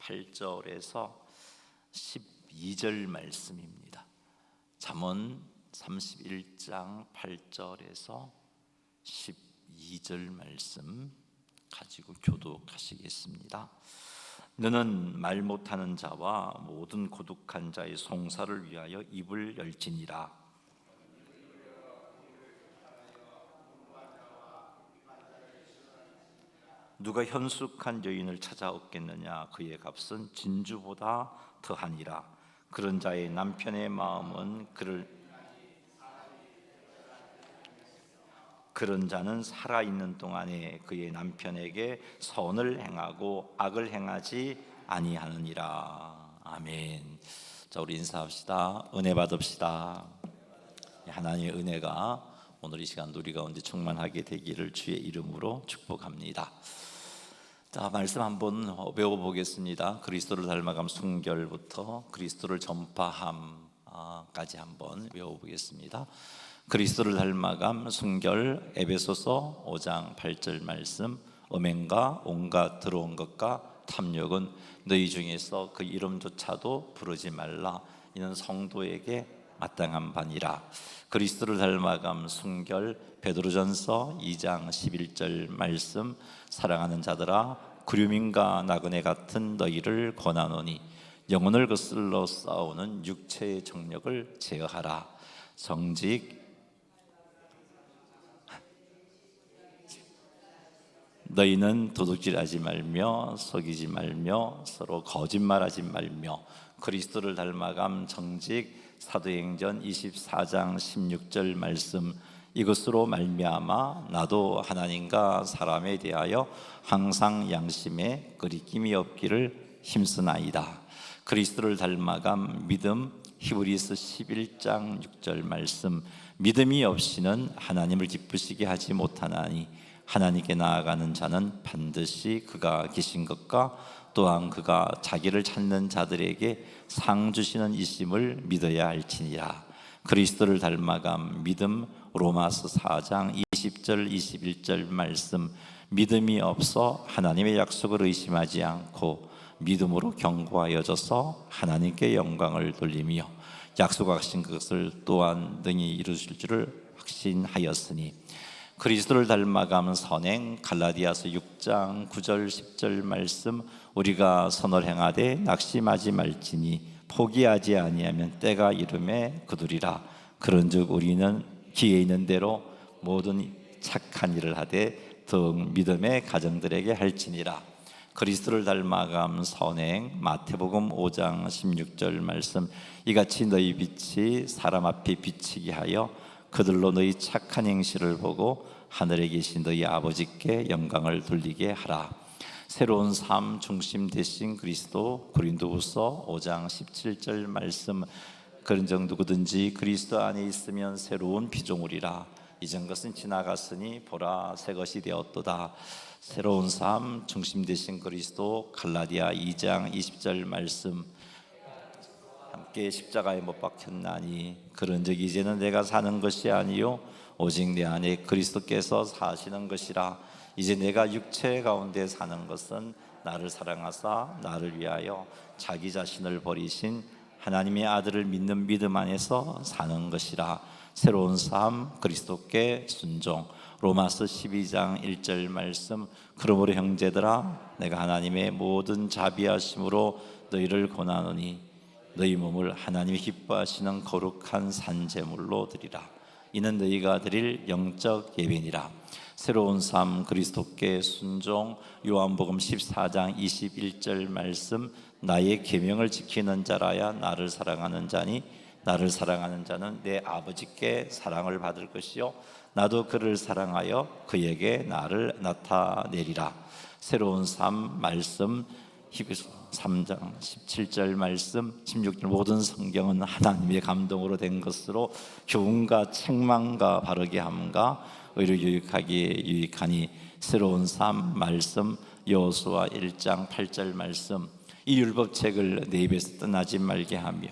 8절에서 12절 말씀입니다. 잠언 31장 8절에서 12절 말씀 가지고 교독하시겠습니다. 너는 말 못하는 자와 모든 고독한 자의 송사를 위하여 입을 열지니라. 누가 현숙한 여인을 찾아 얻겠느냐? 그의 값은 진주보다 더하니라. 그런 자의 남편의 마음은 그런 자는 살아있는 동안에 그의 남편에게 선을 행하고 악을 행하지 아니하느니라. 아멘. 자, 우리 인사합시다. 은혜 받읍시다. 하나님의 은혜가 오늘 이 시간 우리 가운데 충만하게 되기를 주의 이름으로 축복합니다. 자, 말씀 한번 배워보겠습니다. 그리스도를 닮아감 순결부터 그리스도를 전파함까지 한번 외워보겠습니다. 그리스도를 닮아감 순결, 에베소서 5장 8절 말씀. 음행과 온갖 더러운 것과 탐욕은 너희 중에서 그 이름조차도 부르지 말라. 이는 성도에게 마땅한 바니라. 그리스도를 닮아감 순결, 베드로전서 2장 11절 말씀. 사랑하는 자들아, 구름인과 나그네 같은 너희를 권하노니 영혼을 거슬러 싸우는 육체의 정력을 제어하라. 정직 너희는 도둑질하지 말며 속이지 말며 서로 거짓말하지 말며 그리스도를 닮아감 정직. 사도행전 24장 16절 말씀. 이것으로 말미암아 나도 하나님과 사람에 대하여 항상 양심에 거리낌이 없기를 힘쓰나이다. 그리스도를 닮아감 믿음. 히브리서 11장 6절 말씀. 믿음이 없이는 하나님을 기쁘시게 하지 못하나니 하나님께 나아가는 자는 반드시 그가 계신 것과 또한 그가 자기를 찾는 자들에게 상 주시는 이심을 믿어야 할지니라. 그리스도를 닮아감 믿음. 로마서 4장 20절 21절 말씀. 믿음이 없어 하나님의 약속을 의심하지 않고 믿음으로 견고하여져서 하나님께 영광을 돌리며 약속하신 것을 또한 능히 이루실 줄을 확신하였으니. 그리스도를 닮아가면 선행. 갈라디아서 6장 9절 10절 말씀. 우리가 선을 행하되 낙심하지 말지니 포기하지 아니하면 때가 이름에 거두리라. 그런즉 우리는 기회 있는 대로 모든 착한 일을 하되 더욱 믿음의 가정들에게 할지니라. 그리스도를 닮아감 선행. 마태복음 5장 16절 말씀. 이같이 너희 빛이 사람 앞에 비치게 하여 그들로 너희 착한 행실을 보고 하늘에 계신 너희 아버지께 영광을 돌리게 하라. 새로운 삶 중심 되신 그리스도. 고린도후서 5장 17절 말씀. 그런즉 누구든지 그리스도 안에 있으면 새로운 피조물이라. 이전 것은 지나갔으니 보라 새 것이 되었도다. 새로운 삶 중심 되신 그리스도. 갈라디아 2장 20절 말씀. 함께 십자가에 못 박혔나니 그런즉 이제는 내가 사는 것이 아니요 오직 내 안에 그리스도께서 사시는 것이라. 이제 내가 육체 가운데 사는 것은 나를 사랑하사 나를 위하여 자기 자신을 버리신 하나님의 아들을 믿는 믿음 안에서 사는 것이라. 새로운 삶 그리스도께 순종. 로마서 12장 1절 말씀. 그러므로 형제들아, 내가 하나님의 모든 자비하심으로 너희를 권하노니 너희 몸을 하나님이 기뻐하시는 거룩한 산제물로 드리라. 이는 너희가 드릴 영적 예배니라. 새로운 삶 그리스도께 순종. 요한복음 14장 21절 말씀. 나의 계명을 지키는 자라야 나를 사랑하는 자니 나를 사랑하는 자는 내 아버지께 사랑을 받을 것이요 나도 그를 사랑하여 그에게 나를 나타내리라. 새로운 삶 말씀. 히브리서 3장 17절 말씀 16절. 모든 성경은 하나님의 감동으로 된 것으로 교훈과 책망과 바르게 함과 의로 유익하기에 유익하니. 새로운 삶 말씀. 여호수아 1장 8절 말씀. 이 율법책을 내 입에서 떠나지 말게 하며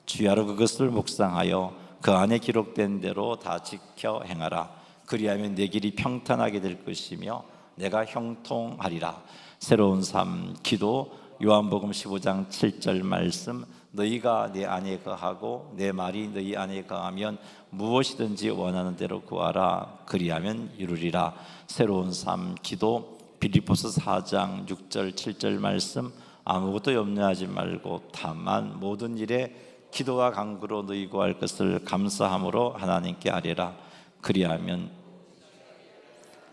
주야로 그것을 묵상하여 그 안에 기록된 대로 다 지켜 행하라. 그리하면 내 길이 평탄하게 될 것이며 내가 형통하리라. 새로운 삶 기도. 요한복음 15장 7절 말씀, 너희가 내 안에 거하고 내 말이 너희 안에 거하면 무엇이든지 원하는 대로 구하라, 그리하면 이루리라. 새로운 삶 기도, 빌립보서 4장 6절 7절 말씀, 아무것도 염려하지 말고 다만 모든 일에 기도와 간구로 너희 구할 것을 감사함으로 하나님께 아뢰라. 그리하면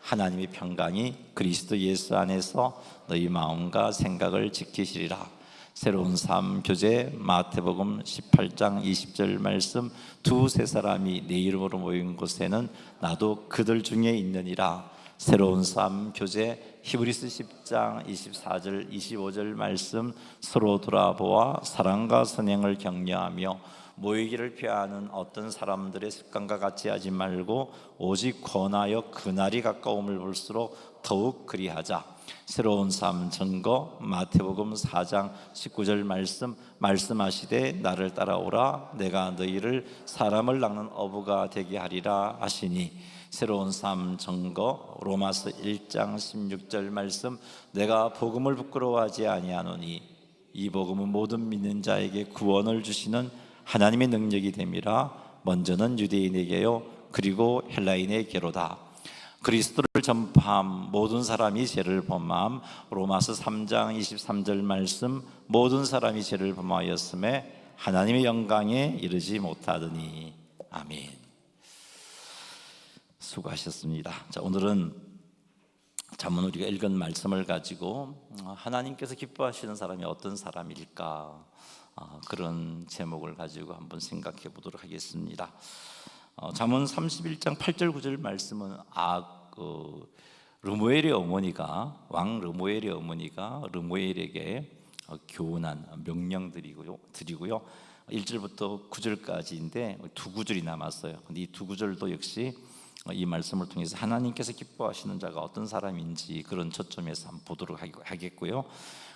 하나님의 평강이 그리스도 예수 안에서 너희 마음과 생각을 지키시리라. 새로운 삶 교재, 마태복음 18장 20절 말씀, 두세 사람이 내 이름으로 모인 곳에는 나도 그들 중에 있느니라. 새로운 삶 교재, 히브리서 10장 24절 25절 말씀, 서로 돌아보아 사랑과 선행을 격려하며 모이기를 피하는 어떤 사람들의 습관과 같이 하지 말고 오직 권하여 그날이 가까움을 볼수록 더욱 그리하자. 새로운 삶 증거, 마태복음 4장 19절 말씀, 말씀하시되 나를 따라오라, 내가 너희를 사람을 낚는 어부가 되게 하리라 하시니. 새로운 삶 증거, 로마서 1장 16절 말씀, 내가 복음을 부끄러워하지 아니하노니 이 복음은 모든 믿는 자에게 구원을 주시는 하나님의 능력이 됨이라. 먼저는 유대인에게요 그리고 헬라인에게로다. 그리스도를 전파함 모든 사람이 죄를 범함, 로마서 3장 23절 말씀, 모든 사람이 죄를 범하였음에 하나님의 영광에 이르지 못하더니. 아멘. 수고하셨습니다. 자, 오늘은 잠언 우리가 읽은 말씀을 가지고 하나님께서 기뻐하시는 사람이 어떤 사람일까, 그런 제목을 가지고 한번 생각해 보도록 하겠습니다. 잠언 31장 8절 9절 말씀은 르무엘의 어머니가, 왕 르무엘의 어머니가 르무엘에게 교훈한 명령들이고요. 1절부터 9절까지인데 두 구절이 남았어요. 근데 이 두 구절도 역시 이 말씀을 통해서 하나님께서 기뻐하시는 자가 어떤 사람인지 그런 초점에서 한번 보도록 하겠고요.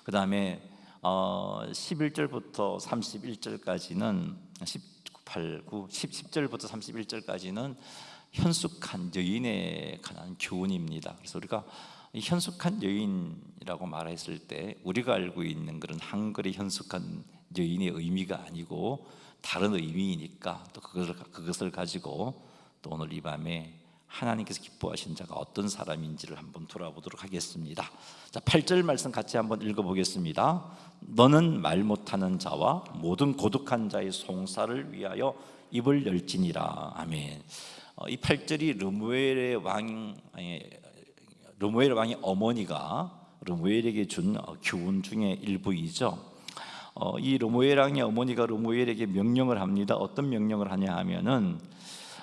그 다음에 11절부터 31절까지는 10절부터 31절까지는 현숙한 여인에 관한 교훈입니다. 그래서 우리가 현숙한 여인이라고 말했을 때 우리가 알고 있는 그런 한글의 현숙한 여인의 의미가 아니고 다른 의미이니까 또 그것을 가지고 또 오늘 이 밤에 하나님께서 기뻐하시는 자가 어떤 사람인지를 한번 돌아보도록 하겠습니다. 자, 8절 말씀 같이 한번 읽어보겠습니다. 너는 말 못하는 자와 모든 고독한 자의 송사를 위하여 입을 열지니라. 아멘. 이 8절이 르무엘의 왕의 어머니가 르무엘에게 준 교훈 중에 일부이죠. 이 르무엘 왕의 어머니가 르무엘에게 명령을 합니다. 어떤 명령을 하냐 하면은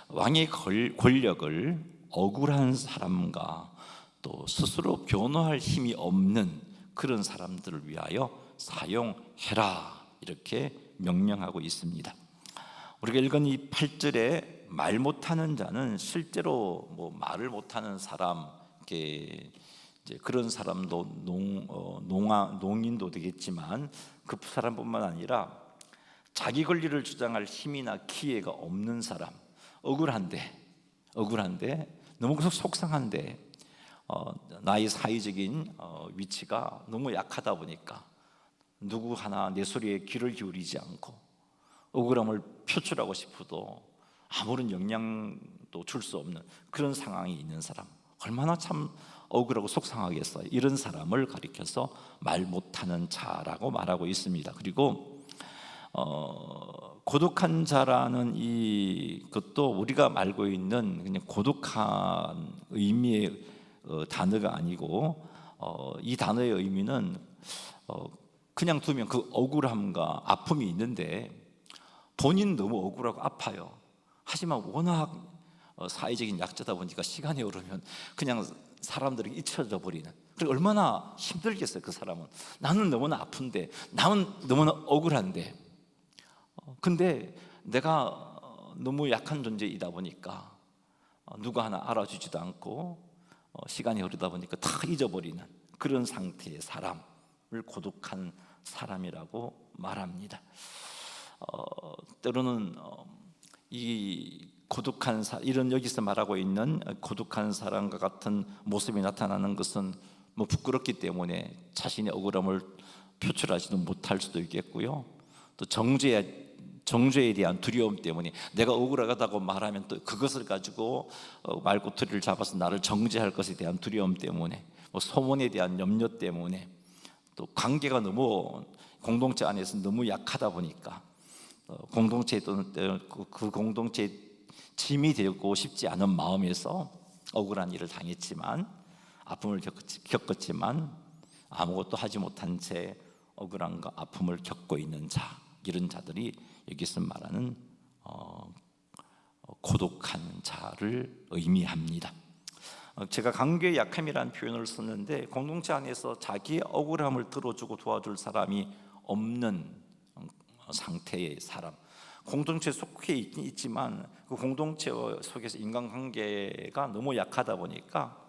왕의 권력을 억울한 사람과 또 스스로 변호할 힘이 없는 그런 사람들을 위하여 사용해라, 이렇게 명령하고 있습니다. 우리가 읽은 이 8절에 말 못하는 자는 실제로 말을 못하는 사람, 이제 그런 사람도 농인도 되겠지만 그 사람뿐만 아니라 자기 권리를 주장할 힘이나 기회가 없는 사람, 억울한데 너무 속상한데 나의 사회적인 위치가 너무 약하다 보니까 누구 하나 내 소리에 귀를 기울이지 않고 억울함을 표출하고 싶어도 아무런 영향도 줄 수 없는 그런 상황이 있는 사람, 얼마나 참 억울하고 속상하겠어요. 이런 사람을 가리켜서 말 못하는 자라고 말하고 있습니다. 그리고 고독한 자라는 이것도 우리가 알고 있는 그냥 고독한 의미의 단어가 아니고 이 단어의 의미는 그냥 두면 그 억울함과 아픔이 있는데 본인 너무 억울하고 아파요. 하지만 워낙 사회적인 약자다 보니까 시간이 흐르면 그냥 사람들이 잊혀져 버리는, 그리고 얼마나 힘들겠어요. 그 사람은 나는 너무나 아픈데, 나는 너무나 억울한데, 근데 내가 너무 약한 존재이다 보니까 누가 하나 알아주지도 않고 시간이 흐르다 보니까 다 잊어버리는 그런 상태의 사람을 고독한 사람이라고 말합니다. 때로는 이 고독한 이런 여기서 말하고 있는 고독한 사람과 같은 모습이 나타나는 것은 부끄럽기 때문에 자신의 억울함을 표출하지도 못할 수도 있겠고요. 또 정죄에 대한 두려움 때문에 내가 억울하다고 말하면 또 그것을 가지고 말꼬투리를 잡아서 나를 정죄할 것에 대한 두려움 때문에, 뭐 소문에 대한 염려 때문에, 또 관계가 너무 공동체 안에서 너무 약하다 보니까 공동체에 또는 그 공동체에 짐이 되고 싶지 않은 마음에서 억울한 일을 당했지만, 아픔을 겪었지만 아무것도 하지 못한 채 억울함과 아픔을 겪고 있는 자, 이런 자들이 여기서 말하는 고독한 자를 의미합니다. 제가 관계의 약함이라는 표현을 썼는데, 공동체 안에서 자기의 억울함을 들어주고 도와줄 사람이 없는 상태의 사람, 공동체에 속해 있긴 있지만 그 공동체 속에서 인간관계가 너무 약하다 보니까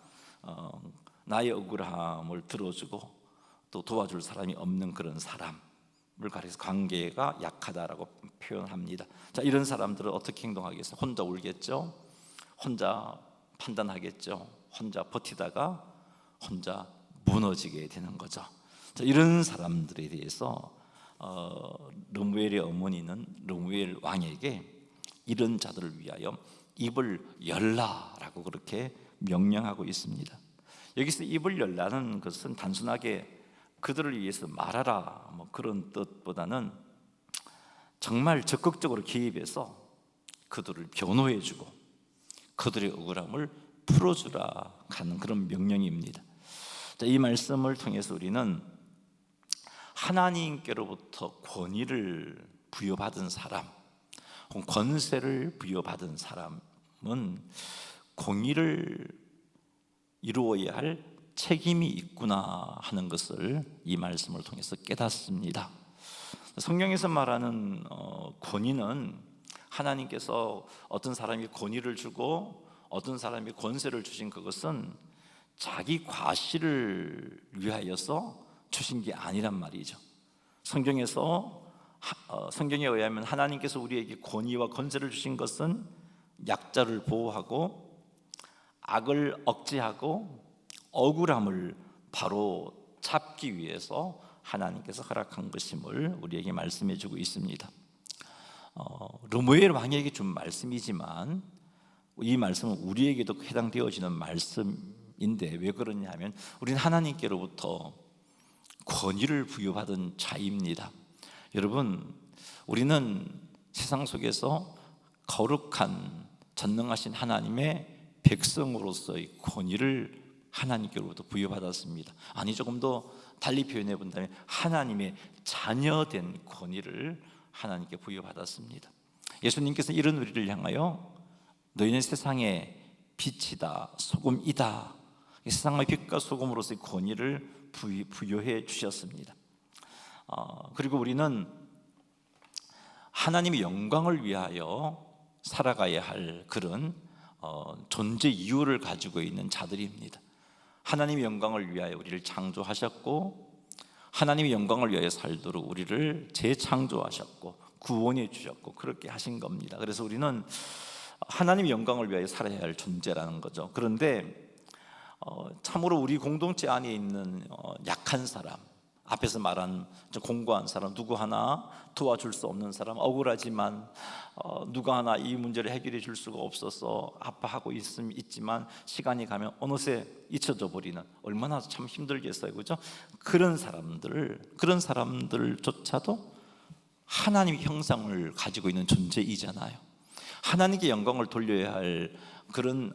나의 억울함을 들어주고 또 도와줄 사람이 없는 그런 사람을 가리켜서 관계가 약하다라고 표현합니다. 자, 이런 사람들은 어떻게 행동하겠어요? 혼자 울겠죠? 혼자 판단하겠죠? 혼자 버티다가 혼자 무너지게 되는 거죠. 자, 이런 사람들에 대해서 르무엘의 어머니는 르무엘 왕에게 이런 자들을 위하여 입을 열라라고 그렇게 명령하고 있습니다. 여기서 입을 열라는 것은 단순하게 그들을 위해서 말하라 뭐 그런 뜻보다는 정말 적극적으로 개입해서 그들을 변호해주고 그들의 억울함을 풀어주라 하는 그런 명령입니다. 자, 이 말씀을 통해서 우리는 하나님께로부터 권위를 부여받은 사람, 권세를 부여받은 사람은 공의를 이루어야 할 책임이 있구나 하는 것을 이 말씀을 통해서 깨닫습니다. 성경에서 말하는 권위는 하나님께서 어떤 사람이 권위를 주고 어떤 사람이 권세를 주신 그것은 자기 과실을 위하여서 주신 게 아니란 말이죠. 성경에 의하면 하나님께서 우리에게 권위와 권세를 주신 것은 약자를 보호하고 악을 억제하고 억울함을 바로 잡기 위해서 하나님께서 허락한 것임을 우리에게 말씀해 주고 있습니다. 르무엘 왕에게 준 말씀이지만 이 말씀은 우리에게도 해당되어지는 말씀인데, 왜 그러냐 하면 우리는 하나님께로부터 권위를 부여받은 자입니다. 여러분, 우리는 세상 속에서 거룩한 전능하신 하나님의 백성으로서의 권위를 하나님께로부터 부여받았습니다. 아니, 조금 더 달리 표현해 본다면 하나님의 자녀된 권위를 하나님께 부여받았습니다. 예수님께서 이런 우리를 향하여 너희는 세상의 빛이다, 소금이다, 세상의 빛과 소금으로서의 권위를 부여해 주셨습니다. 그리고 우리는 하나님의 영광을 위하여 살아가야 할 그런 존재 이유를 가지고 있는 자들입니다. 하나님의 영광을 위하여 우리를 창조하셨고 하나님의 영광을 위하여 살도록 우리를 재창조하셨고 구원해 주셨고 그렇게 하신 겁니다. 그래서 우리는 하나님의 영광을 위하여 살아야 할 존재라는 거죠. 그런데 참으로 우리 공동체 안에 있는 약한 사람, 앞에서 말한 공고한 사람, 누구 하나 도와줄 수 없는 사람, 억울하지만 누가 하나 이 문제를 해결해 줄 수가 없어서 아파하고 있지만 시간이 가면 어느새 잊혀져 버리는, 얼마나 참 힘들겠어요, 그렇죠? 그런 사람들조차도 하나님의 형상을 가지고 있는 존재이잖아요. 하나님께 영광을 돌려야 할 그런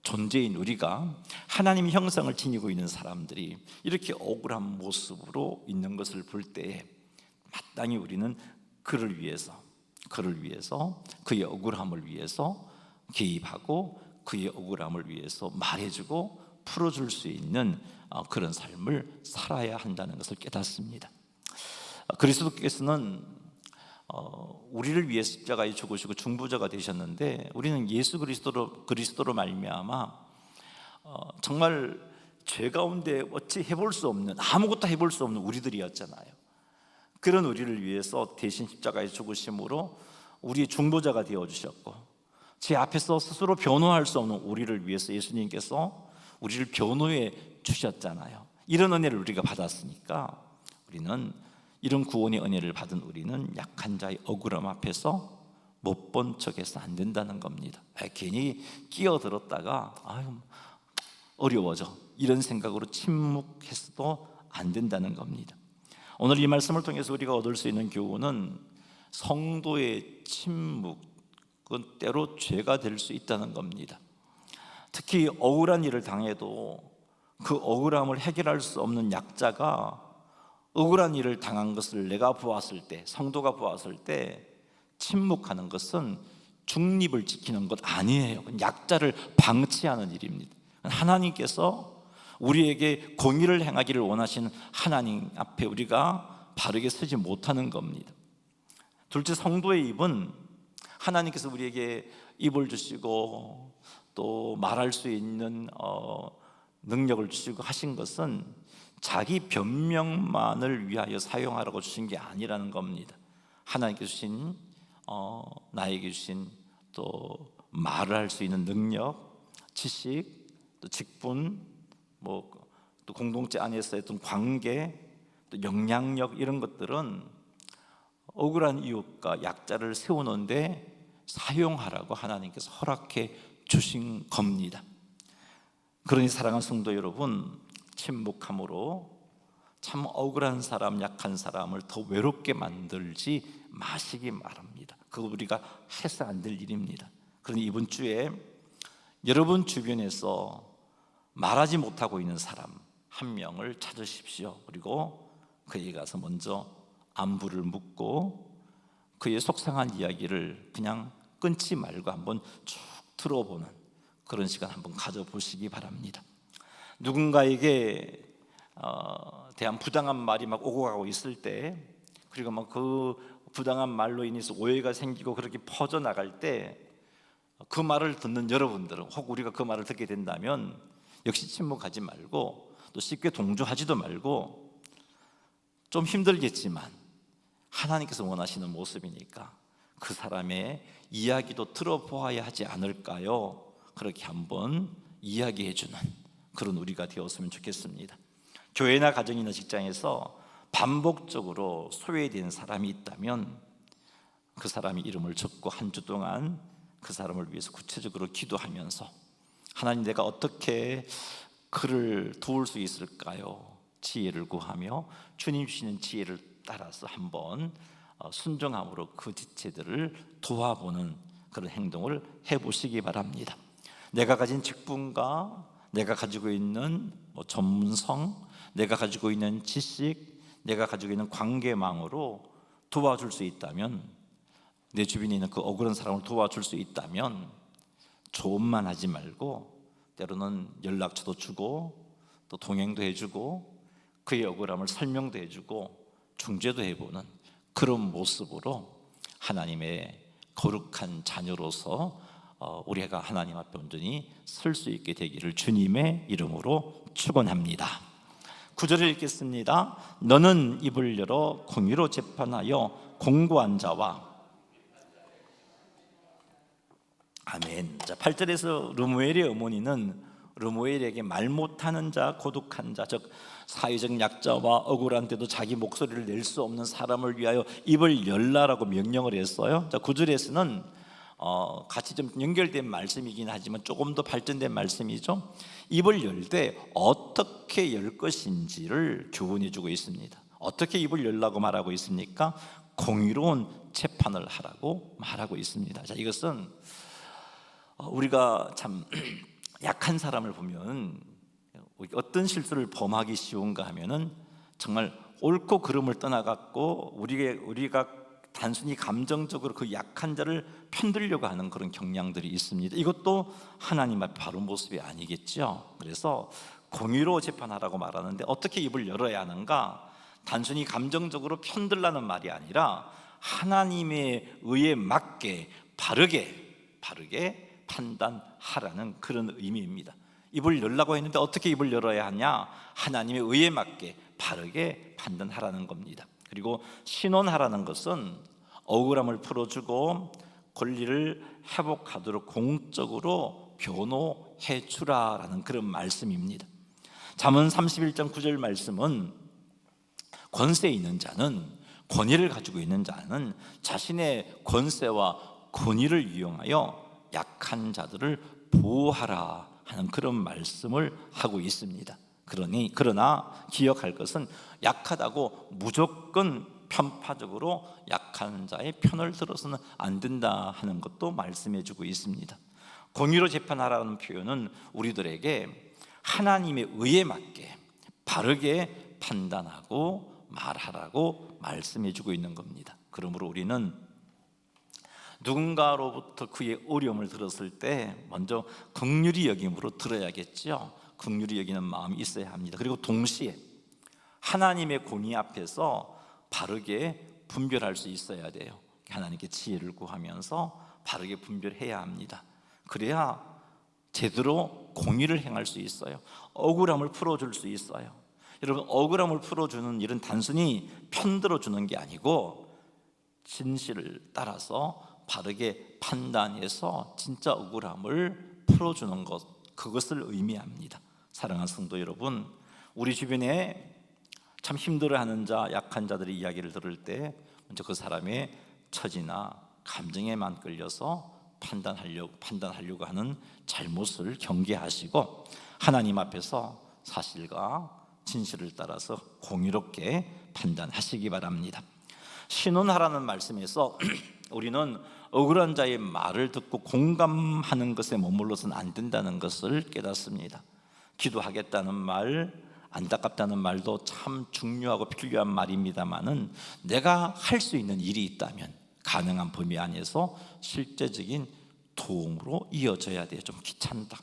존재인 우리가 하나님의 형상을 지니고 있는 사람들이 이렇게 억울한 모습으로 있는 것을 볼 때에 마땅히 우리는 그를 위해서 그의 억울함을 위해서 개입하고 그의 억울함을 위해서 말해주고 풀어줄 수 있는 그런 삶을 살아야 한다는 것을 깨닫습니다. 그리스도께서는 우리를 위해 십자가에 죽으시고 중보자가 되셨는데, 우리는 예수 그리스도로 말미암아 정말 죄 가운데 어찌 해볼 수 없는, 아무것도 해볼 수 없는 우리들이었잖아요. 그런 우리를 위해서 대신 십자가에 죽으심으로 우리의 중보자가 되어주셨고, 제 앞에서 스스로 변호할 수 없는 우리를 위해서 예수님께서 우리를 변호해 주셨잖아요. 이런 은혜를 우리가 받았으니까 우리는 이런 구원의 은혜를 받은 우리는 약한 자의 억울함 앞에서 못 본 척해서 안 된다는 겁니다. 괜히 끼어들었다가 어려워져 이런 생각으로 침묵해서도 안 된다는 겁니다. 오늘 이 말씀을 통해서 우리가 얻을 수 있는 교훈은 성도의 침묵은 때로 죄가 될 수 있다는 겁니다. 특히 억울한 일을 당해도 그 억울함을 해결할 수 없는 약자가 억울한 일을 당한 것을 내가 보았을 때, 성도가 보았을 때 침묵하는 것은 중립을 지키는 것 아니에요. 약자를 방치하는 일입니다. 하나님께서 우리에게 공의를 행하기를 원하시는 하나님 앞에 우리가 바르게 서지 못하는 겁니다. 둘째, 성도의 입은 하나님께서 우리에게 입을 주시고 또 말할 수 있는 능력을 주시고 하신 것은 자기 변명만을 위하여 사용하라고 주신 게 아니라는 겁니다. 하나님께 주신 나에게 주신 또 말을 할 수 있는 능력, 지식, 또 직분, 또 공동체 안에서의 어떤 관계, 또 영향력 이런 것들은 억울한 이웃과 약자를 세우는데 사용하라고 하나님께서 허락해 주신 겁니다. 그러니 사랑하는 성도 여러분, 침묵함으로 참 억울한 사람, 약한 사람을 더 외롭게 만들지 마시기 바랍니다. 그거 우리가 해서 안 될 일입니다. 그러니 이번 주에 여러분 주변에서 말하지 못하고 있는 사람 한 명을 찾으십시오. 그리고 그에게 가서 먼저 안부를 묻고 그의 속상한 이야기를 그냥 끊지 말고 한번 쭉 들어보는 그런 시간 한번 가져보시기 바랍니다. 누군가에게 대한 부당한 말이 막 오고 가고 있을 때, 그리고 막 그 부당한 말로 인해서 오해가 생기고 그렇게 퍼져나갈 때 그 말을 듣는 여러분들은, 혹 우리가 그 말을 듣게 된다면 역시 침묵하지 말고 또 쉽게 동조하지도 말고, 좀 힘들겠지만 하나님께서 원하시는 모습이니까 그 사람의 이야기도 들어보아야 하지 않을까요? 그렇게 한번 이야기해주는 그런 우리가 되었으면 좋겠습니다. 교회나 가정이나 직장에서 반복적으로 소외된 사람이 있다면 그 사람의 이름을 적고 한 주 동안 그 사람을 위해서 구체적으로 기도하면서 하나님, 내가 어떻게 그를 도울 수 있을까요? 지혜를 구하며 주님 주시는 지혜를 따라서 한번 순종함으로 그 지체들을 도와보는 그런 행동을 해보시기 바랍니다. 내가 가진 직분과 내가 가지고 있는 전문성, 내가 가지고 있는 지식, 내가 가지고 있는 관계망으로 도와줄 수 있다면, 내 주변에 있는 그 억울한 사람을 도와줄 수 있다면 조언만 하지 말고 때로는 연락처도 주고 또 동행도 해주고 그의 억울함을 설명도 해주고 중재도 해보는 그런 모습으로 하나님의 거룩한 자녀로서 우리가 하나님 앞에 온전히 설 수 있게 되기를 주님의 이름으로 축원합니다. 9절을 읽겠습니다. 너는 입을 열어 공의로 재판하여 공고한 자와, 아멘. 자, 8절에서 르무엘의 어머니는 르무엘에게 말 못하는 자, 고독한 자, 즉 사회적 약자와 억울한데도 자기 목소리를 낼 수 없는 사람을 위하여 입을 열라라고 명령을 했어요. 자, 9절에서는 같이 좀 연결된 말씀이긴 하지만 조금 더 발전된 말씀이죠. 입을 열 때 어떻게 열 것인지를 교훈해 주고 있습니다. 어떻게 입을 열라고 말하고 있습니까? 공의로운 재판을 하라고 말하고 있습니다. 자, 이것은 우리가 참 약한 사람을 보면 어떤 실수를 범하기 쉬운가 하면은 정말 옳고 그름을 떠나갖고 우리가 단순히 감정적으로 그 약한 자를 편들려고 하는 그런 경향들이 있습니다. 이것도 하나님 앞에 바른 모습이 아니겠죠. 그래서 공의로 재판하라고 말하는데 어떻게 입을 열어야 하는가? 단순히 감정적으로 편들라는 말이 아니라 하나님의 의에 맞게 바르게 판단하라는 그런 의미입니다. 입을 열라고 했는데 어떻게 입을 열어야 하냐? 하나님의 의에 맞게 바르게 판단하라는 겁니다. 그리고 신원하라는 것은 억울함을 풀어주고 권리를 회복하도록 공적으로 변호해 주라라는 그런 말씀입니다. 잠언 31장 9절 말씀은 권세 있는 자는, 권위를 가지고 있는 자는 자신의 권세와 권위를 이용하여 약한 자들을 보호하라 하는 그런 말씀을 하고 있습니다. 그러나 기억할 것은 약하다고 무조건 편파적으로 약한 자의 편을 들어서는 안 된다 하는 것도 말씀해 주고 있습니다. 공의로 재판하라는 표현은 우리들에게 하나님의 의에 맞게 바르게 판단하고 말하라고 말씀해 주고 있는 겁니다. 그러므로 우리는 누군가로부터 그의 어려움을 들었을 때 먼저 긍휼히 여김으로 들어야겠죠. 긍휼히 여기는 마음이 있어야 합니다. 그리고 동시에 하나님의 권위 앞에서 바르게 분별할 수 있어야 돼요. 하나님께 지혜를 구하면서 바르게 분별해야 합니다. 그래야 제대로 공의를 행할 수 있어요. 억울함을 풀어줄 수 있어요. 여러분, 억울함을 풀어주는 일은 단순히 편들어주는 게 아니고 진실을 따라서 바르게 판단해서 진짜 억울함을 풀어주는 것, 그것을 의미합니다. 사랑하는 성도 여러분, 우리 주변에 참 힘들어하는 자, 약한 자들의 이야기를 들을 때 먼저 그 사람의 처지나 감정에만 끌려서 판단하려고 하는 잘못을 경계하시고 하나님 앞에서 사실과 진실을 따라서 공의롭게 판단하시기 바랍니다. 신원하라는 말씀에서 우리는 억울한 자의 말을 듣고 공감하는 것에 머물러서는 안 된다는 것을 깨닫습니다. 기도하겠다는 말, 안타깝다는 말도 참 중요하고 필요한 말입니다만은 내가 할 수 있는 일이 있다면 가능한 범위 안에서 실제적인 도움으로 이어져야 돼요. 좀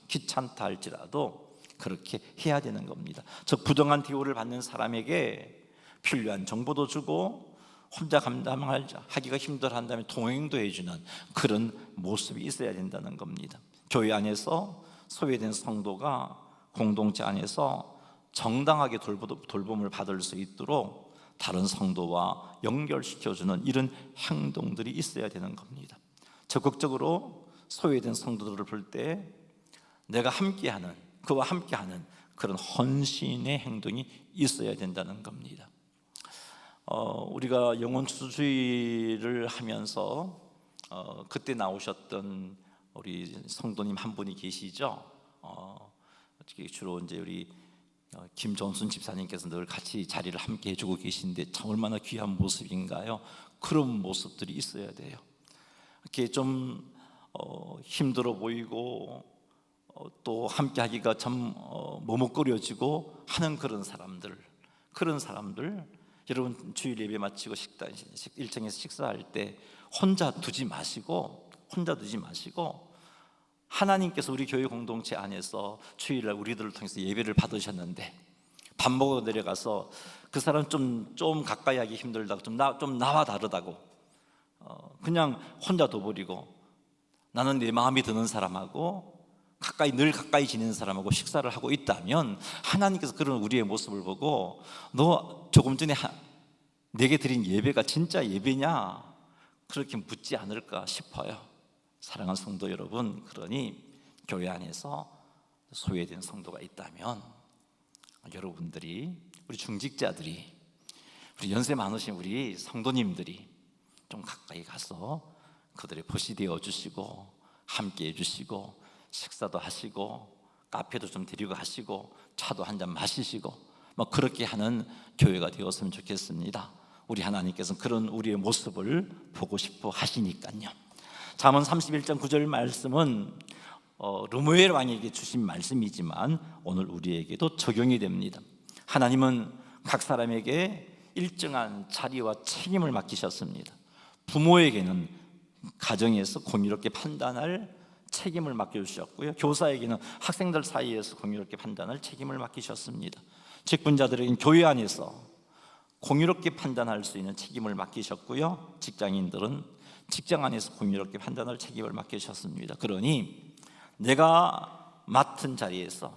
귀찮다 할지라도 그렇게 해야 되는 겁니다. 즉 부정한 대우를 받는 사람에게 필요한 정보도 주고 혼자 감당하기가 힘들어한다면 동행도 해주는 그런 모습이 있어야 된다는 겁니다. 교회 안에서 소외된 성도가 공동체 안에서 정당하게 돌봄을 받을 수 있도록 다른 성도와 연결시켜주는 이런 행동들이 있어야 되는 겁니다. 적극적으로 소외된 성도들을 볼 때 내가 그와 함께하는 그런 헌신의 행동이 있어야 된다는 겁니다. 우리가 영혼 추수주의를 하면서 그때 나오셨던 우리 성도님 한 분이 계시죠. 주로 이제 우리 김종순 집사님께서 늘 같이 자리를 함께 해주고 계신데 참 얼마나 귀한 모습인가요? 그런 모습들이 있어야 돼요. 이렇게 좀 힘들어 보이고 또 함께하기가 참 머뭇거려지고 하는 그런 사람들, 여러분 주일 예배 마치고 일정에서 식사할 때 혼자 두지 마시고 하나님께서 우리 교회 공동체 안에서 주일날 우리들을 통해서 예배를 받으셨는데 밥 먹어 내려가서 그 사람 좀 가까이 하기 힘들다고 좀 나와 다르다고 그냥 혼자 둬버리고 나는 내 마음이 드는 사람하고 늘 가까이 지내는 사람하고 식사를 하고 있다면 하나님께서 그런 우리의 모습을 보고 너 조금 전에 내게 드린 예배가 진짜 예배냐? 그렇게 묻지 않을까 싶어요. 사랑하는 성도 여러분, 그러니 교회 안에서 소외된 성도가 있다면 여러분들이, 우리 중직자들이, 우리 연세 많으신 우리 성도님들이 좀 가까이 가서 그들의 벗이 되어 주시고 함께 해주시고 식사도 하시고 카페도 좀 데리고 가시고 차도 한잔 마시시고 그렇게 하는 교회가 되었으면 좋겠습니다. 우리 하나님께서는 그런 우리의 모습을 보고 싶어 하시니까요. 잠언 31장 9절 말씀은 르무엘 왕에게 주신 말씀이지만 오늘 우리에게도 적용이 됩니다. 하나님은 각 사람에게 일정한 자리와 책임을 맡기셨습니다. 부모에게는 가정에서 공의롭게 판단할 책임을 맡겨주셨고요, 교사에게는 학생들 사이에서 공의롭게 판단할 책임을 맡기셨습니다. 직분자들에게는 교회 안에서 공의롭게 판단할 수 있는 책임을 맡기셨고요, 직장인들은 직장 안에서 공의롭게 판단할 책임을 맡기셨습니다. 그러니 내가 맡은 자리에서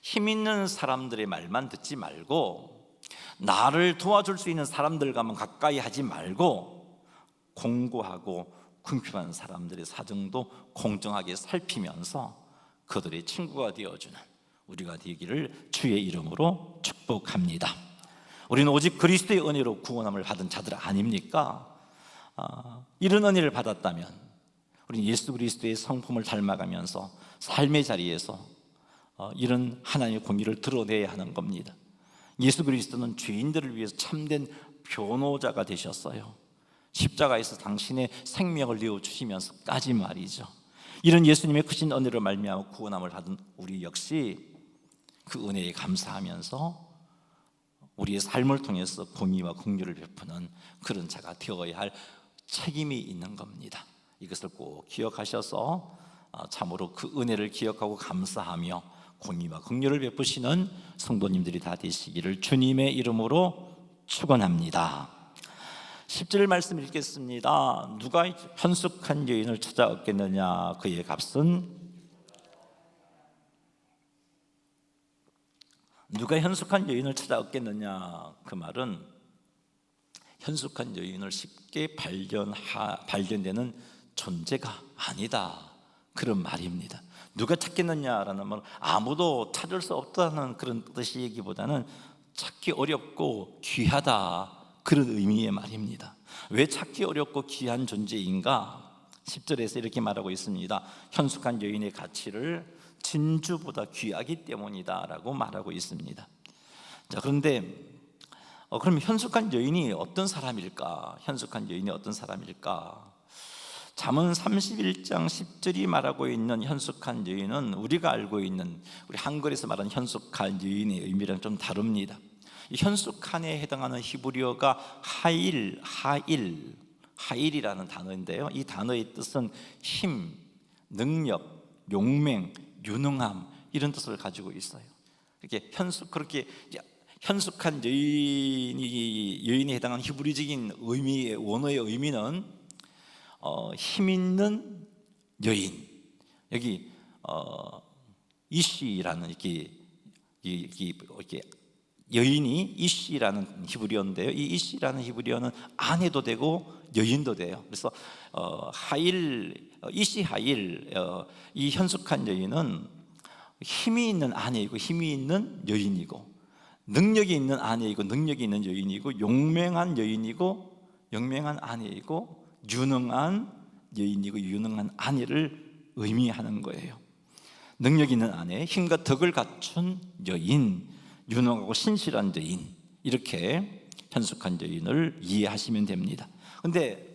힘 있는 사람들의 말만 듣지 말고 나를 도와줄 수 있는 사람들과만 가까이 하지 말고 공고하고 궁핍한 사람들의 사정도 공정하게 살피면서 그들의 친구가 되어주는 우리가 되기를 주의 이름으로 축복합니다. 우리는 오직 그리스도의 은혜로 구원함을 받은 자들 아닙니까? 이런 은혜를 받았다면 우리는 예수 그리스도의 성품을 닮아가면서 삶의 자리에서 이런 하나님의 공의를 드러내야 하는 겁니다. 예수 그리스도는 죄인들을 위해서 참된 변호자가 되셨어요. 십자가에서 당신의 생명을 내어주시면서까지 말이죠. 이런 예수님의 크신 은혜로 말미암아 구원함을 받은 우리 역시 그 은혜에 감사하면서 우리의 삶을 통해서 공의와 긍휼을 베푸는 그런 자가 되어야 할 책임이 있는 겁니다. 이것을 꼭 기억하셔서 참으로 그 은혜를 기억하고 감사하며 공의와 긍휼을 베푸시는 성도님들이 다 되시기를 주님의 이름으로 축원합니다. 10절 말씀 읽겠습니다. 누가 현숙한 여인을 찾아 얻겠느냐? 그의 값은 누가 현숙한 여인을 찾아 얻겠느냐? 그 말은 현숙한 여인을 쉽게 발견되는 존재가 아니다, 그런 말입니다. 누가 찾겠느냐라는 말은 아무도 찾을 수 없다는 그런 뜻이기보다는 찾기 어렵고 귀하다, 그런 의미의 말입니다. 왜 찾기 어렵고 귀한 존재인가? 10절에서 이렇게 말하고 있습니다. 현숙한 여인의 가치를 진주보다 귀하기 때문이다 라고 말하고 있습니다. 자, 그런데 그럼 현숙한 여인이 어떤 사람일까? 현숙한 여인이 어떤 사람일까? 잠언 31장 10절이 말하고 있는 현숙한 여인은 우리가 알고 있는 우리 한글에서 말하는 현숙한 여인의 의미랑 좀 다릅니다. 이 현숙한에 해당하는 히브리어가 하일이라는 단어인데요, 이 단어의 뜻은 힘, 능력, 용맹, 유능함, 이런 뜻을 가지고 있어요. 이렇게 그렇게 현숙한 여인에 해당하는 히브리적인 의미의 원어의 의미는 힘 있는 여인, 여기 이시라는 이렇게 여인이 이시라는 히브리어인데요, 이 이시라는 히브리어는 아내도 되고 여인도 돼요. 그래서 이 현숙한 여인은 힘이 있는 아내이고 힘이 있는 여인이고, 능력이 있는 아내이고 능력이 있는 여인이고, 용맹한 여인이고 용맹한 아내이고, 유능한 여인이고 유능한 아내를 의미하는 거예요. 능력 있는 아내, 힘과 덕을 갖춘 여인, 유능하고 신실한 여인, 이렇게 현숙한 여인을 이해하시면 됩니다. 그런데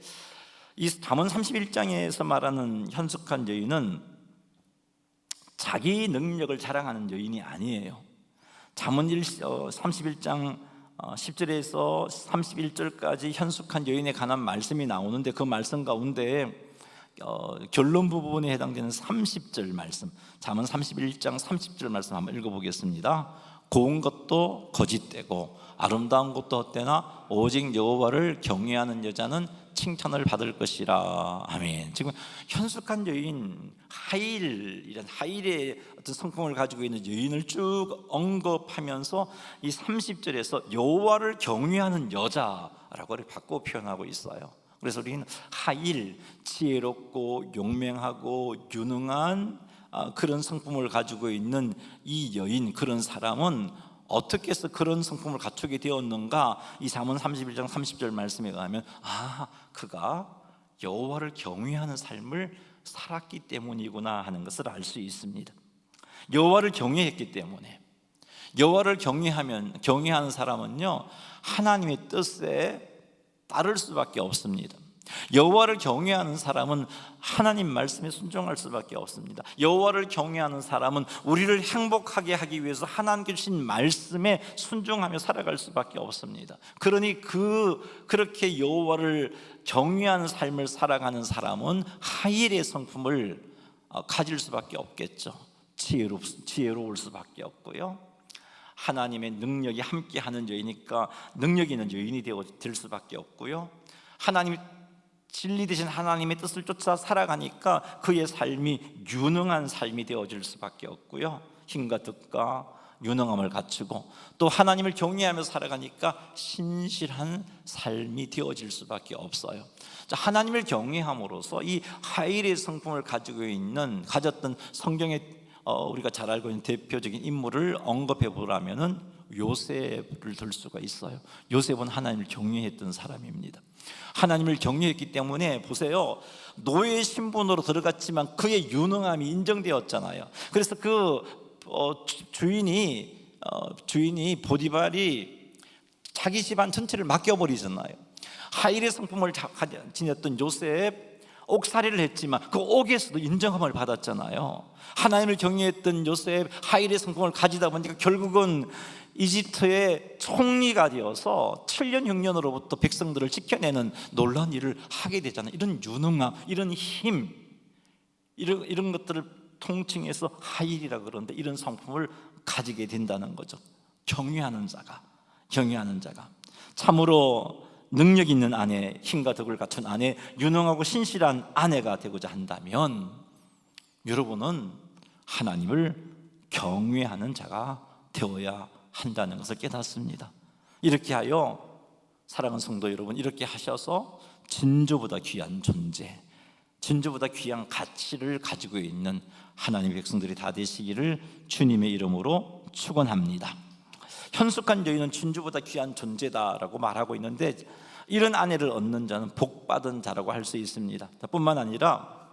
이 잠언 31장에서 말하는 현숙한 여인은 자기 능력을 자랑하는 여인이 아니에요. 잠언 31장 10절에서 31절까지 현숙한 여인에 관한 말씀이 나오는데, 그 말씀 가운데 결론 부분에 해당되는 30절 말씀, 잠언 31장 30절 말씀 한번 읽어보겠습니다. 고운 것도 거짓되고 아름다운 것도 헛되나 오직 여호와를 경외하는 여자는 칭찬을 받을 것이라. 아멘. 지금 현숙한 여인, 이런 하일의 어떤 성품을 가지고 있는 여인을 쭉 언급하면서 이 30절에서 여호와를 경외하는 여자라고 바꿔 표현하고 있어요. 그래서 우리는 지혜롭고 용맹하고 유능한 그런 성품을 가지고 있는 이 여인, 그런 사람은 어떻게 해서 그런 성품을 갖추게 되었는가? 이 잠언 31장 30절 말씀에 가면 그가 여호와를 경외하는 삶을 살았기 때문이구나 하는 것을 알 수 있습니다. 여호와를 경외했기 때문에, 여호와를 경외하는 사람은요, 하나님의 뜻에 따를 수밖에 없습니다. 여호와를 경외하는 사람은 하나님 말씀에 순종할 수밖에 없습니다. 여호와를 경외하는 사람은 우리를 행복하게 하기 위해서 하나님께 주신 말씀에 순종하며 살아갈 수밖에 없습니다. 그러니 그렇게 여호와를 경외하는 삶을 살아가는 사람은 하일의 성품을 가질 수밖에 없겠죠. 지혜로울 수밖에 없고요, 하나님의 능력이 함께하는 여인이니까 능력 있는 여인이 될 수밖에 없고요, 하나님 진리 되신 하나님의 뜻을 쫓아 살아가니까 그의 삶이 유능한 삶이 되어질 수밖에 없고요, 힘과 덕과 유능함을 갖추고 또 하나님을 경외하며 살아가니까 신실한 삶이 되어질 수밖에 없어요. 하나님을 경외함으로써 이 하일의 성품을 가졌던 성경의 우리가 잘 알고 있는 대표적인 인물을 언급해 보라면은 요셉을 들 수가 있어요. 요셉은 하나님을 경외했던 사람입니다. 하나님을 경외했기 때문에 보세요, 노예 신분으로 들어갔지만 그의 유능함이 인정되었잖아요. 그래서 그 주인이 보디발이 자기 집안 전체를 맡겨버리잖아요. 하일의 성품을 지녔던 요셉, 옥살이를 했지만 그 옥에서도 인정함을 받았잖아요. 하나님을 경외했던 요셉, 하일의 성품을 가지다 보니까 결국은 이집트의 총리가 되어서 7년 흉년으로부터 백성들을 지켜내는 놀라운 일을 하게 되잖아요. 이런 유능함, 이런 힘, 이런 것들을 통칭해서 하일이라고 그러는데, 이런 성품을 가지게 된다는 거죠. 경외하는 자가 참으로 능력 있는 아내, 힘과 덕을 갖춘 아내, 유능하고 신실한 아내가 되고자 한다면 여러분은 하나님을 경외하는 자가 되어야 한다는 것을 깨닫습니다. 이렇게 하여 사랑하는 성도 여러분, 이렇게 하셔서 진주보다 귀한 존재, 진주보다 귀한 가치를 가지고 있는 하나님의 백성들이 다 되시기를 주님의 이름으로 축원합니다. 현숙한 여인은 진주보다 귀한 존재다라고 말하고 있는데, 이런 아내를 얻는 자는 복받은 자라고 할 수 있습니다. 뿐만 아니라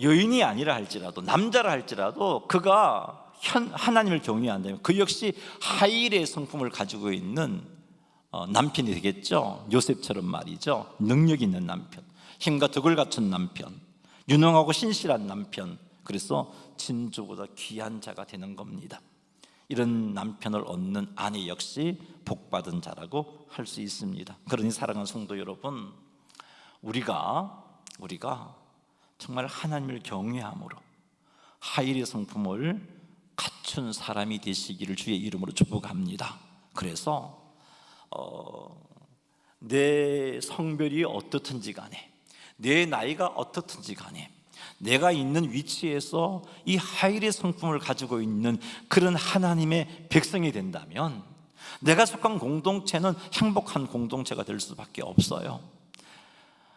여인이 아니라 할지라도, 남자라 할지라도 그가 하나님을 경외한다면 그 역시 하일의 성품을 가지고 있는 남편이 되겠죠. 요셉처럼 말이죠. 능력 있는 남편, 힘과 덕을 갖춘 남편, 유능하고 신실한 남편, 그래서 진주보다 귀한 자가 되는 겁니다. 이런 남편을 얻는 아내 역시 복받은 자라고 할 수 있습니다. 그러니 사랑하는 성도 여러분, 우리가 정말 하나님을 경외함으로 하일의 성품을 갖춘 사람이 되시기를 주의 이름으로 축복합니다. 그래서 내 성별이 어떻든지 간에, 내 나이가 어떻든지 간에, 내가 있는 위치에서 이 하일의 성품을 가지고 있는 그런 하나님의 백성이 된다면 내가 속한 공동체는 행복한 공동체가 될 수밖에 없어요.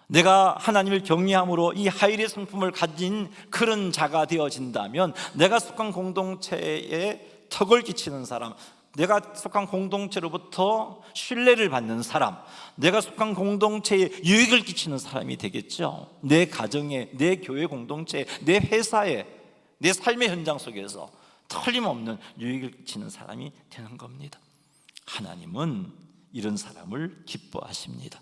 내가 하나님을 경외함으로 이 하일의 성품을 가진 그런 자가 되어진다면 내가 속한 공동체에 덕을 끼치는 사람, 내가 속한 공동체로부터 신뢰를 받는 사람, 내가 속한 공동체에 유익을 끼치는 사람이 되겠죠. 내 가정에, 내 교회 공동체에, 내 회사에, 내 삶의 현장 속에서 틀림없는 유익을 끼치는 사람이 되는 겁니다. 하나님은 이런 사람을 기뻐하십니다.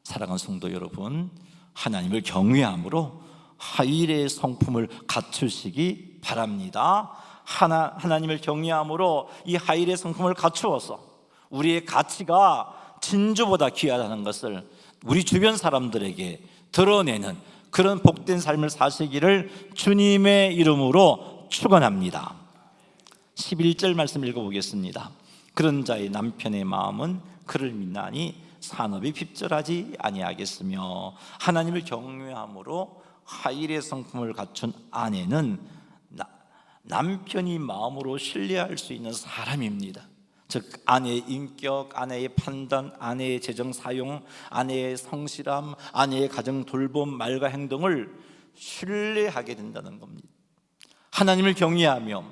사랑하는 성도 여러분, 하나님을 경외함으로 하일의 성품을 갖추시기 바랍니다. 하나님을 경외함으로 이 하일의 성품을 갖추어서 우리의 가치가 진주보다 귀하다는 것을 우리 주변 사람들에게 드러내는 그런 복된 삶을 사시기를 주님의 이름으로 축원합니다. 11절 말씀 읽어보겠습니다. 그런 자의 남편의 마음은 그를 믿나니 산업이 핍절하지 아니하겠으며, 하나님을 경외함으로 하일의 성품을 갖춘 아내는 남편이 마음으로 신뢰할 수 있는 사람입니다. 즉 아내의 인격, 아내의 판단, 아내의 재정 사용, 아내의 성실함, 아내의 가정 돌봄, 말과 행동을 신뢰하게 된다는 겁니다. 하나님을 경외하며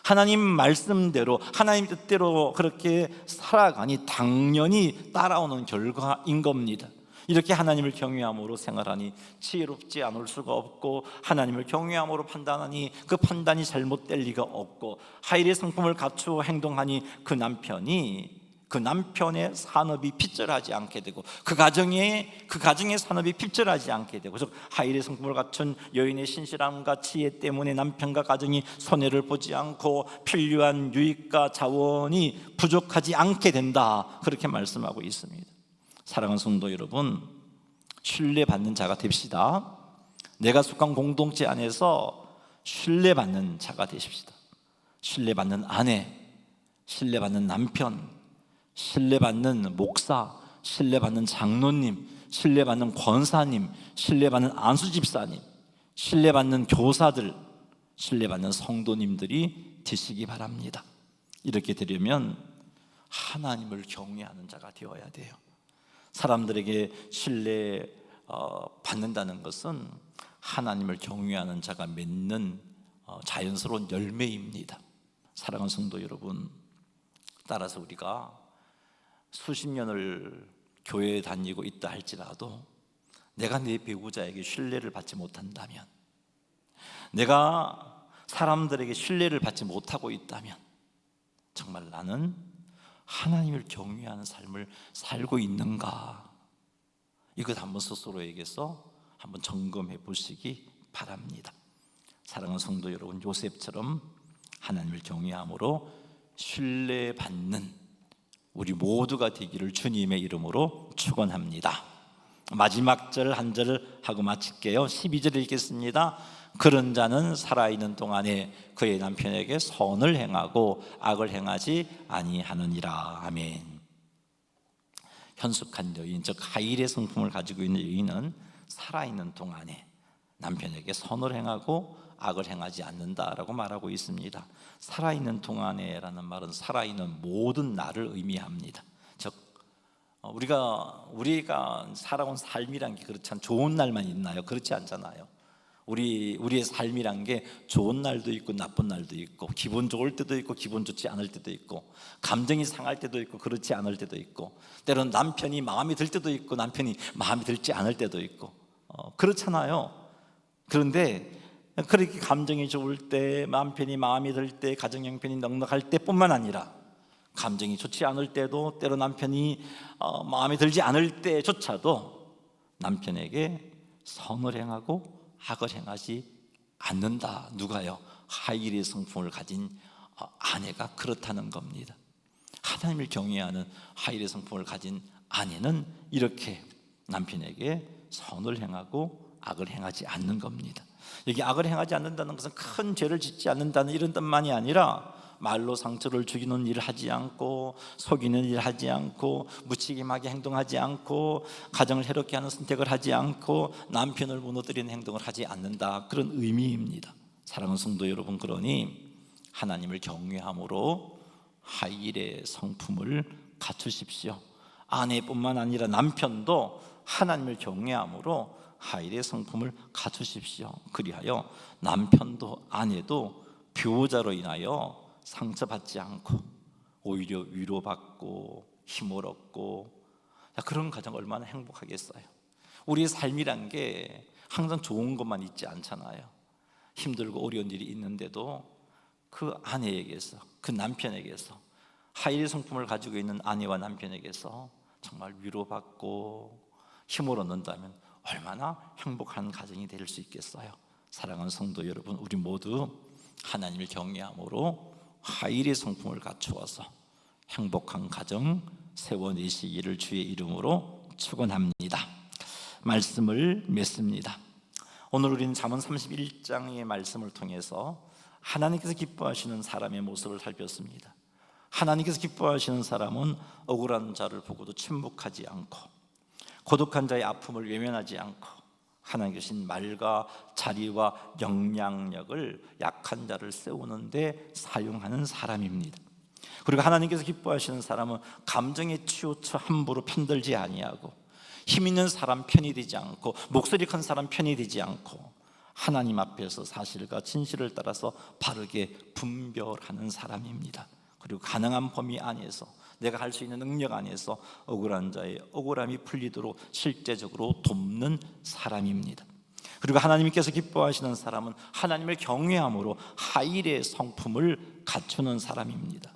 하나님 말씀대로, 하나님 뜻대로 그렇게 살아가니 당연히 따라오는 결과인 겁니다. 이렇게 하나님을 경외함으로 생활하니 지혜롭지 않을 수가 없고, 하나님을 경외함으로 판단하니 그 판단이 잘못될 리가 없고, 하일의 성품을 갖추어 행동하니 그 남편의 산업이 핍절하지 않게 되고, 그 가정의 산업이 핍절하지 않게 되고, 즉 하일의 성품을 갖춘 여인의 신실함과 지혜 때문에 남편과 가정이 손해를 보지 않고 필요한 유익과 자원이 부족하지 않게 된다, 그렇게 말씀하고 있습니다. 사랑하는 성도 여러분, 신뢰받는 자가 됩시다. 내가 속한 공동체 안에서 신뢰받는 자가 되십시다. 신뢰받는 아내, 신뢰받는 남편, 신뢰받는 목사, 신뢰받는 장로님, 신뢰받는 권사님, 신뢰받는 안수집사님, 신뢰받는 교사들, 신뢰받는 성도님들이 되시기 바랍니다. 이렇게 되려면 하나님을 경외하는 자가 되어야 돼요. 사람들에게 신뢰 받는다는 것은 하나님을 경외하는 자가 맺는 자연스러운 열매입니다. 사랑하는 성도 여러분, 따라서 우리가 수십 년을 교회에 다니고 있다 할지라도 내가 내 배우자에게 신뢰를 받지 못한다면, 내가 사람들에게 신뢰를 받지 못하고 있다면 정말 나는 하나님을 경외하는 삶을 살고 있는가? 이것 한번 스스로에게서 한번 점검해 보시기 바랍니다. 사랑하는 성도 여러분, 요셉처럼 하나님을 경외함으로 신뢰받는 우리 모두가 되기를 주님의 이름으로 축원합니다. 마지막 절 한 절 하고 마칠게요. 12절 읽겠습니다. 그런 자는 살아있는 동안에 그의 남편에게 선을 행하고 악을 행하지 아니하느니라. 아멘. 현숙한 여인, 즉 하일의 성품을 가지고 있는 여인은 살아있는 동안에 남편에게 선을 행하고 악을 행하지 않는다라고 말하고 있습니다. 살아있는 동안에라는 말은 살아있는 모든 날을 의미합니다. 즉 우리가 살아온 삶이란 게 그렇지 좋은 날만 있나요? 그렇지 않잖아요. 우리의 삶이란 게 좋은 날도 있고 나쁜 날도 있고, 기분 좋을 때도 있고 기분 좋지 않을 때도 있고, 감정이 상할 때도 있고 그렇지 않을 때도 있고, 때로는 남편이 마음에 들 때도 있고 남편이 마음에 들지 않을 때도 있고, 그렇잖아요. 그런데 그렇게 감정이 좋을 때, 남편이 마음에 들 때, 가정 형편이 넉넉할 때뿐만 아니라 감정이 좋지 않을 때도, 때로 남편이 마음에 들지 않을 때조차도 남편에게 선을 행하고 악을 행하지 않는다. 누가요? 하일의 성품을 가진 아내가 그렇다는 겁니다. 하나님을 경외하는 하일의 성품을 가진 아내는 이렇게 남편에게 선을 행하고 악을 행하지 않는 겁니다. 여기 악을 행하지 않는다는 것은 큰 죄를 짓지 않는다는 이런 뜻만이 아니라, 말로 상처를 주기는 일을 하지 않고, 속이는 일을 하지 않고, 무책임하게 행동하지 않고, 가정을 해롭게 하는 선택을 하지 않고, 남편을 무너뜨리는 행동을 하지 않는다, 그런 의미입니다. 사랑하는 성도 여러분, 그러니 하나님을 경외함으로 하일의 성품을 갖추십시오. 아내뿐만 아니라 남편도 하나님을 경외함으로 하일의 성품을 갖추십시오. 그리하여 남편도 아내도 배우자로 인하여 상처받지 않고 오히려 위로받고 힘을 얻고, 그런 가정 얼마나 행복하겠어요. 우리의 삶이란 게 항상 좋은 것만 있지 않잖아요. 힘들고 어려운 일이 있는데도 그 아내에게서, 그 남편에게서, 하일의 성품을 가지고 있는 아내와 남편에게서 정말 위로받고 힘을 얻는다면 얼마나 행복한 가정이 될 수 있겠어요. 사랑하는 성도 여러분, 우리 모두 하나님을 경외함으로 하일의 성품을 갖추어서 행복한 가정 세워내시기를 주의 이름으로 축원합니다. 말씀을 맺습니다. 오늘 우리는 잠언 31장의 말씀을 통해서 하나님께서 기뻐하시는 사람의 모습을 살폈습니다. 하나님께서 기뻐하시는 사람은 억울한 자를 보고도 침묵하지 않고, 고독한 자의 아픔을 외면하지 않고, 하나님 계신 말과 자리와 영향력을 약한 자를 세우는 데 사용하는 사람입니다. 그리고 하나님께서 기뻐하시는 사람은 감정에 치우쳐 함부로 편들지 아니하고, 힘 있는 사람 편이 되지 않고, 목소리 큰 사람 편이 되지 않고, 하나님 앞에서 사실과 진실을 따라서 바르게 분별하는 사람입니다. 그리고 가능한 범위 안에서, 내가 할 수 있는 능력 안에서 억울한 자의 억울함이 풀리도록 실제적으로 돕는 사람입니다. 그리고 하나님께서 기뻐하시는 사람은 하나님을 경외함으로 하일의 성품을 갖추는 사람입니다.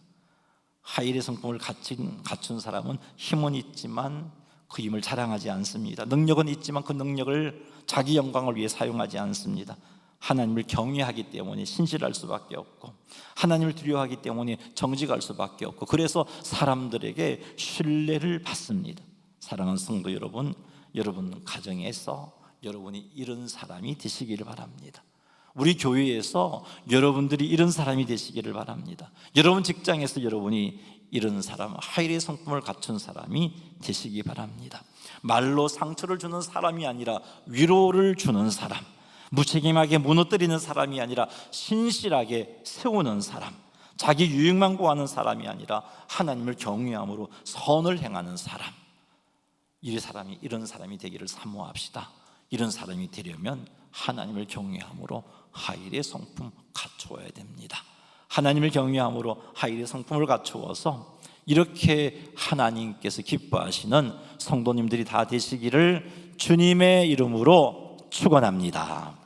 하일의 성품을 갖춘 사람은 힘은 있지만 그 힘을 자랑하지 않습니다. 능력은 있지만 그 능력을 자기 영광을 위해 사용하지 않습니다. 하나님을 경외하기 때문에 신실할 수밖에 없고, 하나님을 두려워하기 때문에 정직할 수밖에 없고, 그래서 사람들에게 신뢰를 받습니다. 사랑하는 성도 여러분, 여러분 가정에서 여러분이 이런 사람이 되시기를 바랍니다. 우리 교회에서 여러분들이 이런 사람이 되시기를 바랍니다. 여러분 직장에서 여러분이 이런 사람, 하일의 성품을 갖춘 사람이 되시기 바랍니다. 말로 상처를 주는 사람이 아니라 위로를 주는 사람, 무책임하게 무너뜨리는 사람이 아니라 신실하게 세우는 사람, 자기 유익만 구하는 사람이 아니라 하나님을 경외함으로 선을 행하는 사람, 이런 사람이 되기를 사모합시다. 이런 사람이 되려면 하나님을 경외함으로 하일의 성품 갖추어야 됩니다. 하나님을 경외함으로 하일의 성품을 갖추어서 이렇게 하나님께서 기뻐하시는 성도님들이 다 되시기를 주님의 이름으로 축원합니다.